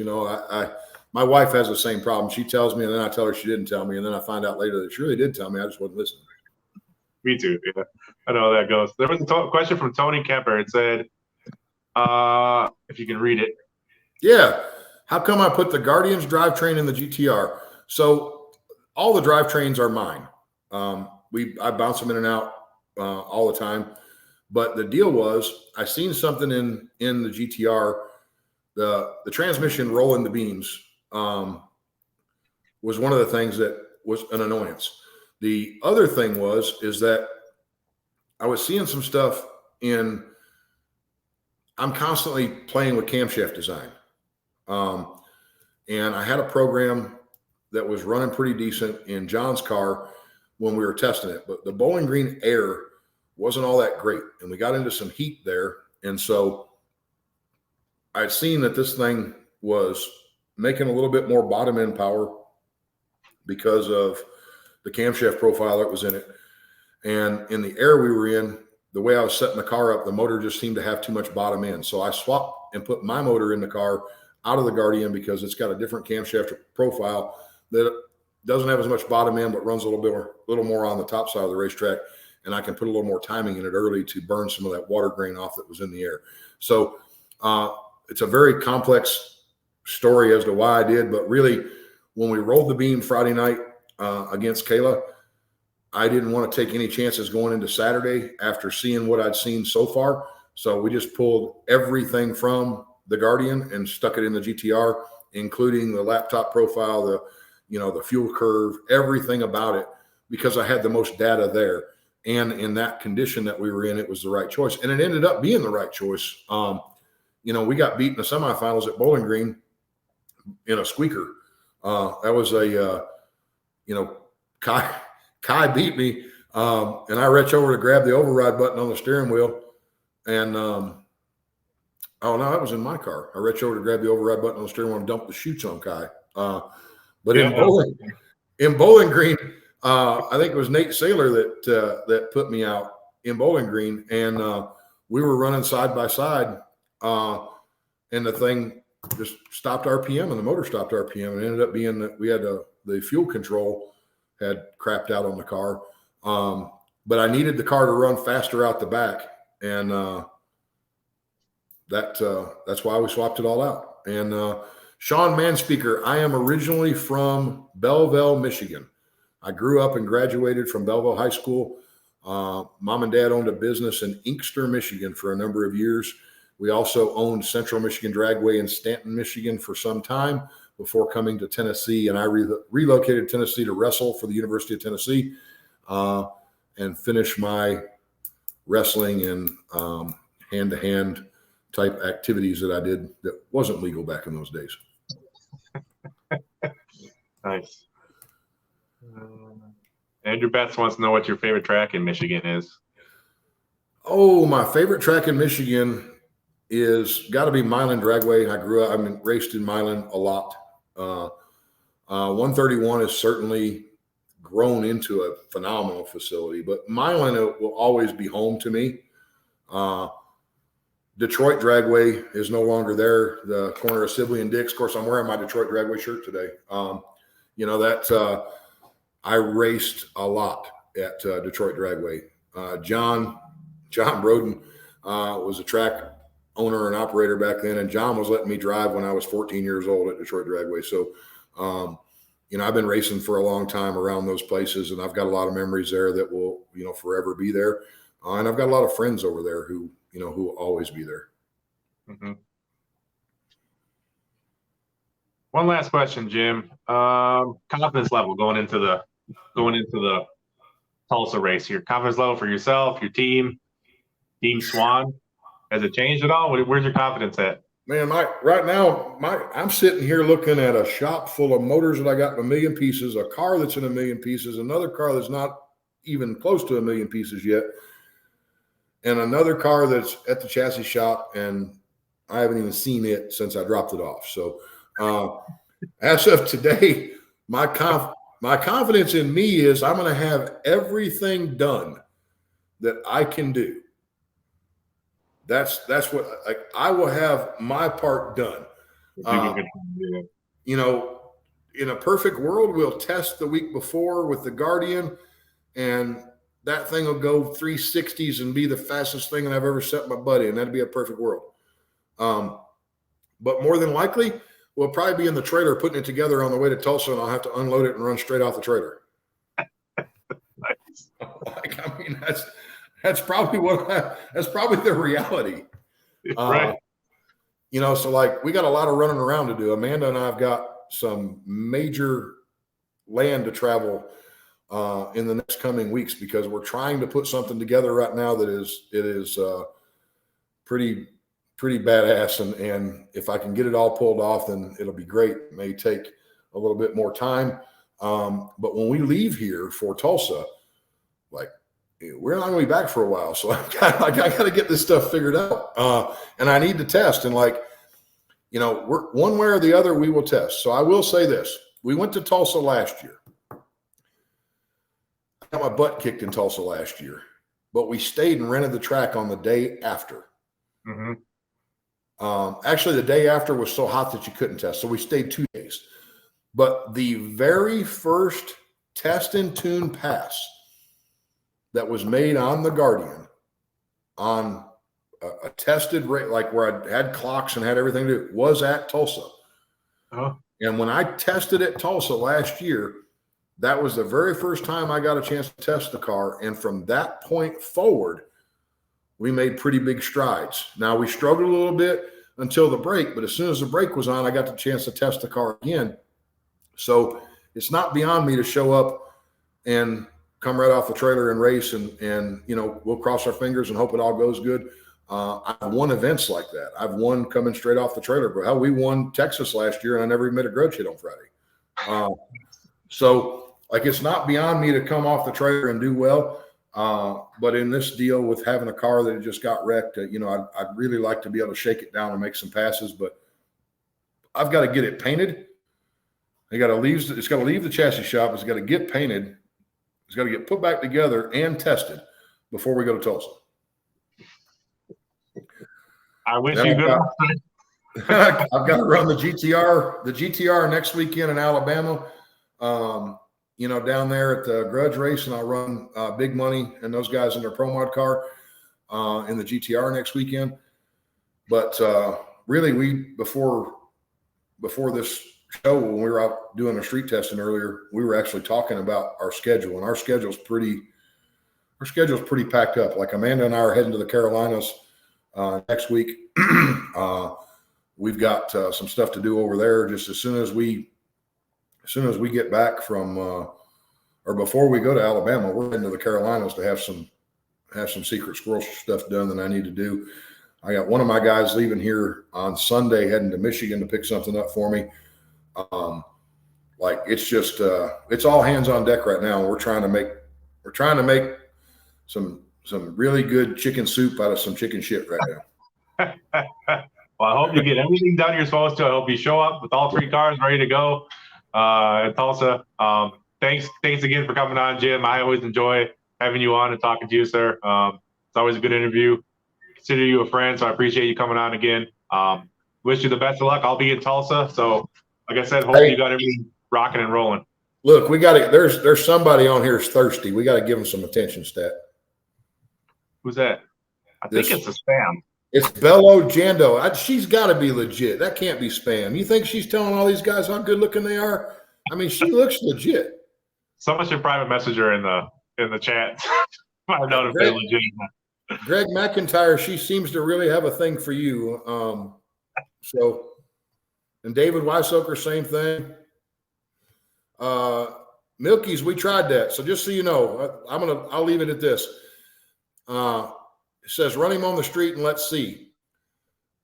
My wife has the same problem. She tells me and then I tell her she didn't tell me. And then I find out later that she really did tell me. I just wasn't listening. Me too. Yeah. I know how that goes. There was a question from Tony Kemper. It said, if you can read it. Yeah. How come I put the Guardian's drivetrain in the GTR? So all the drivetrains are mine. I bounce them in and out all the time. But the deal was I seen something in the GTR. The transmission rolling the beams was one of the things that was an annoyance. The other thing is that I was seeing some stuff I'm constantly playing with camshaft design. And I had a program that was running pretty decent in John's car when we were testing it, but the Bowling Green air wasn't all that great. And we got into some heat there. And so I'd seen that this thing was making a little bit more bottom end power because of the camshaft profile that was in it. And in the air we were in, the way I was setting the car up, the motor just seemed to have too much bottom end. So I swapped and put my motor in the car out of the Guardian because it's got a different camshaft profile that doesn't have as much bottom end, but runs a little more on the top side of the racetrack. And I can put a little more timing in it early to burn some of that water grain off that was in the air. So it's a very complex story as to why I did, but really when we rolled the beam Friday night against Kayla, I didn't want to take any chances going into Saturday after seeing what I'd seen so far. So we just pulled everything from the Guardian and stuck it in the GTR, including the laptop profile, the fuel curve, everything about it, because I had the most data there. And in that condition that we were in, it was the right choice. And it ended up being the right choice. We got beat in the semifinals at Bowling Green in a squeaker. That was Kai beat me. And I reached over to grab the override button on the steering wheel. And, oh, no, that was in my car. I reached over to grab the override button on the steering wheel and dumped the chutes on Kai. But in Bowling Green, I think it was Nate Saylor that put me out in Bowling Green. And we were running side by side. And the thing just stopped RPM and the motor stopped RPM. And it ended up being that we had the fuel control had crapped out on the car. But I needed the car to run faster out the back. And that's why we swapped it all out. And Sean Manspeaker, I am originally from Belleville, Michigan. I grew up and graduated from Belleville High School. Mom and dad owned a business in Inkster, Michigan for a number of years. We also owned Central Michigan Dragway in Stanton, Michigan for some time before coming to Tennessee. And I relocated to Tennessee to wrestle for the University of Tennessee and finish my wrestling and hand-to-hand type activities that I did that wasn't legal back in those days. Nice. Andrew Betts wants to know what your favorite track in Michigan is. Oh, my favorite track in Michigan is got to be Milan Dragway. I raced in Milan a lot. 131 has certainly grown into a phenomenal facility, but Milan will always be home to me. Detroit Dragway is no longer there. The corner of Sibley and Dix. Of course, I'm wearing my Detroit Dragway shirt today. You know, that I raced a lot at Detroit Dragway. John Broden was a track owner and operator back then, and John was letting me drive when I was 14 years old at Detroit Dragway. So, you know, I've been racing for a long time around those places, and I've got a lot of memories there that will, you know, forever be there. And I've got a lot of friends over there who, you know, who will always be there. Mm-hmm. One last question, Jim. Confidence level going into the Tulsa race here. Confidence level for yourself, your team, Team Swan. Has it changed at all? Where's your confidence at? Man, right now, I'm sitting here looking at a shop full of motors that I got in a million pieces, a car that's in a million pieces, another car that's not even close to a million pieces yet, and another car that's at the chassis shop, and I haven't even seen it since I dropped it off. So as of today, my confidence in me is I'm going to have everything done that I can do. That's what I will have my part done. You know, in a perfect world, we'll test the week before with the Guardian, and that thing will go 360s and be the fastest thing that I've ever set my butt in. That'd be a perfect world. But more than likely, we'll probably be in the trailer putting it together on the way to Tulsa, and I'll have to unload it and run straight off the trailer. Nice. I mean, that's probably that's probably the reality. Right. You know, so like we got a lot of running around to do. Amanda and I have got some major land to travel in the next coming weeks because we're trying to put something together right now that is pretty badass. And if I can get it all pulled off, then it'll be great. It may take a little bit more time. But when we leave here for Tulsa, like, we're not going to be back for a while. So I got to get this stuff figured out. And I need to test. And like, you know, we're one way or the other, we will test. So I will say this. We went to Tulsa last year. I got my butt kicked in Tulsa last year, but we stayed and rented the track on the day after. Mm-hmm. Actually, the day after was so hot that you couldn't test. So we stayed 2 days. But the very first test and tune pass that was made on the Guardian on a tested rate, like where I had clocks and had everything to do, was at Tulsa. Uh-huh. And when I tested at Tulsa last year, that was the very first time I got a chance to test the car. And from that point forward, we made pretty big strides. Now, we struggled a little bit until the break, but as soon as the break was on, I got the chance to test the car again. So it's not beyond me to show up and come right off the trailer and race, and you know, we'll cross our fingers and hope it all goes good. I've won events like that. I've won coming straight off the trailer. But hell, we won Texas last year, and I never even made a grudge hit on Friday. So like, it's not beyond me to come off the trailer and do well. But in this deal with having a car that had just got wrecked, you know, I'd really like to be able to shake it down and make some passes, but I've got to get it painted. It's got to leave the chassis shop. It's got to get painted. It's got to get put back together and tested before we go to Tulsa. I wish you good luck. I've got to run the GTR next weekend in Alabama. You know, down there at the Grudge Race, and I'll run Big Money and those guys in their Pro Mod car in the GTR next weekend. But really, before this show, when we were out doing a street testing earlier, we were actually talking about our schedule, and our schedule's pretty packed up. Like, Amanda and I are heading to the Carolinas next week. We've got some stuff to do over there. Just as soon as we get back from, or before we go to Alabama, we're heading to the Carolinas to have some secret squirrel stuff done that I need to do. I got one of my guys leaving here on Sunday, heading to Michigan to pick something up for me. Like, it's just, it's all hands on deck right now. We're trying to make some really good chicken soup out of some chicken shit right now. Well, I hope you get everything done you're supposed to. I hope you show up with all 3 cars ready to go at Tulsa. Thanks again for coming on, Jim. I always enjoy having you on and talking to you, sir. It's always a good interview. Consider you a friend, so I appreciate you coming on again. Wish you the best of luck. I'll be in Tulsa, so like I said, hope you got everything rocking and rolling. Look, we got to. There's somebody on here is thirsty. We got to give him some attention, Stat. Who's that? I think it's a spam. It's Bello Jando. She's got to be legit. That can't be spam. You think she's telling all these guys how good looking they are? I mean, she looks legit. Someone should private message her in the chat. I know if they're legit. Greg McIntyre, she seems to really have a thing for you. And David Weissoker, same thing. Milky's, we tried that. So just so you know, I'll leave it at this. It says run him on the street and let's see.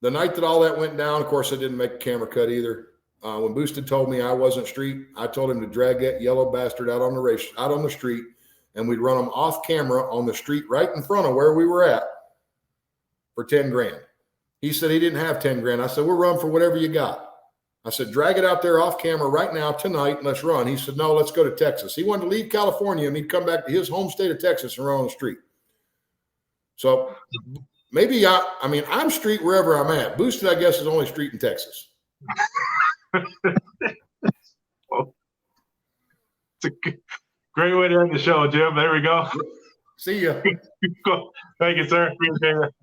The night that all that went down, of course, I didn't make a camera cut either. When Boosted told me I wasn't street, I told him to drag that yellow bastard out on the street, and we'd run him off camera on the street right in front of where we were at for 10 grand. He said he didn't have 10 grand. I said, we'll run for whatever you got. I said, drag it out there off camera right now tonight and let's run. He said, no, let's go to Texas. He wanted to leave California and he'd come back to his home state of Texas and run on the street. So maybe I'm street wherever I'm at. Boosted, I guess, is only street in Texas. It's a great way to end the show, Jim. There we go. See ya. Thank you, sir. Appreciate it.